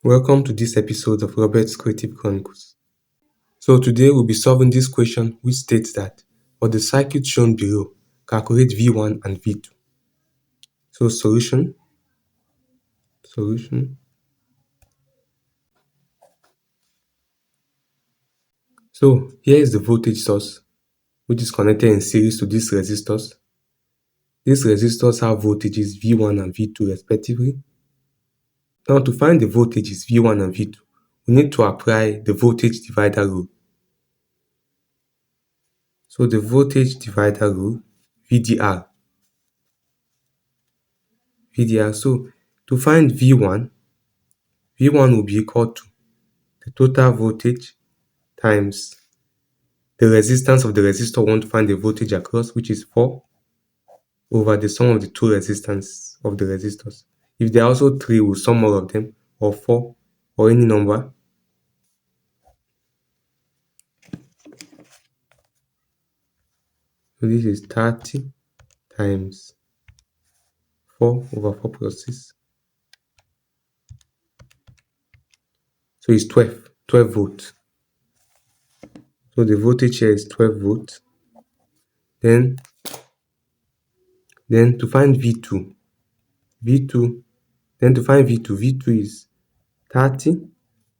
Welcome to this episode of Robert's Creative Chronicles. So today we'll be solving this question which states that for the circuit shown below, calculate V1 and V2. So solution. So here is the voltage source which is connected in series to these resistors. These resistors have voltages V1 and V2 respectively. Now to find the voltages V1 and V2, we need to apply the voltage divider rule. So the voltage divider rule, VDR. So to find V1 will be equal to the total voltage times the resistance of the resistor we want to find the voltage across, which is 4, over the sum of the two resistance of the resistors. If there are also 3, we'll sum all of them, or 4, or any number. So this is 30 times 4 over 4 plus 6. So it's 12 volts. So the voltage here is 12 volts. Then to find V2 is 30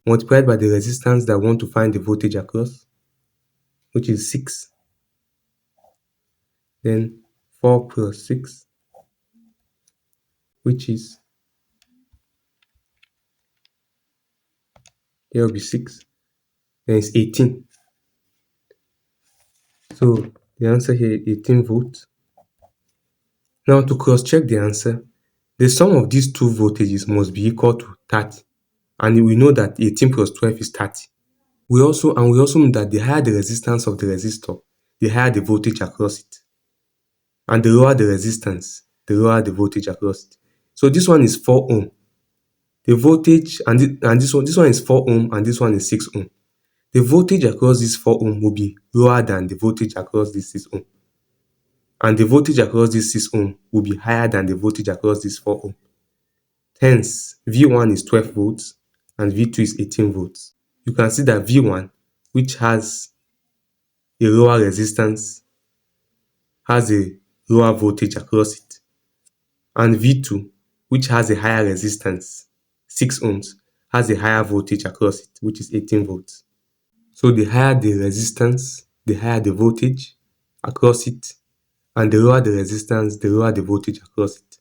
multiplied by the resistance that we want to find the voltage across, which is 6. Then 4 plus 6, which is, here will be 6. Then it's 18. So the answer here is 18 volts. Now to cross-check the answer, the sum of these two voltages must be equal to 30. And we know that 18 plus 12 is 30. We also know that the higher the resistance of the resistor, the higher the voltage across it. And the lower the resistance, the lower the voltage across it. So this one is 4 ohm. The voltage, and this one is 4 ohm and this one is 6 ohm. The voltage across this 4 ohm will be lower than the voltage across this 6 ohm. And the voltage across this 6 ohm will be higher than the voltage across this 4 ohm. Hence, V1 is 12 volts and V2 is 18 volts. You can see that V1, which has a lower resistance, has a lower voltage across it. And V2, which has a higher resistance, 6 ohms, has a higher voltage across it, which is 18 volts. So the higher the resistance, the higher the voltage across it, and the lower the resistance, the lower the voltage across it.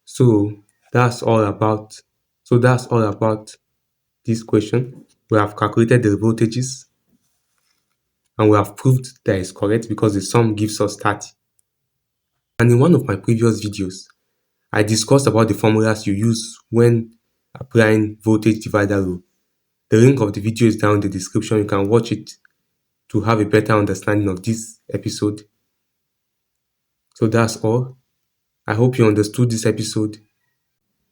So that's all about this question. We have calculated the voltages and we have proved that it's correct because the sum gives us 30. And in one of my previous videos, I discussed about the formulas you use when applying voltage divider rule. The link of the video is down in the description. You can watch it to have a better understanding of this episode. So that's all. I hope you understood this episode.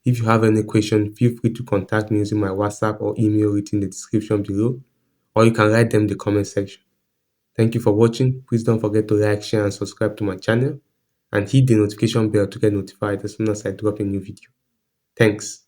If you have any question, feel free to contact me using my WhatsApp or email written in the description below, or you can write them in the comment section. Thank you for watching. Please don't forget to like, share and subscribe to my channel and hit the notification bell to get notified as soon as I drop a new video. Thanks.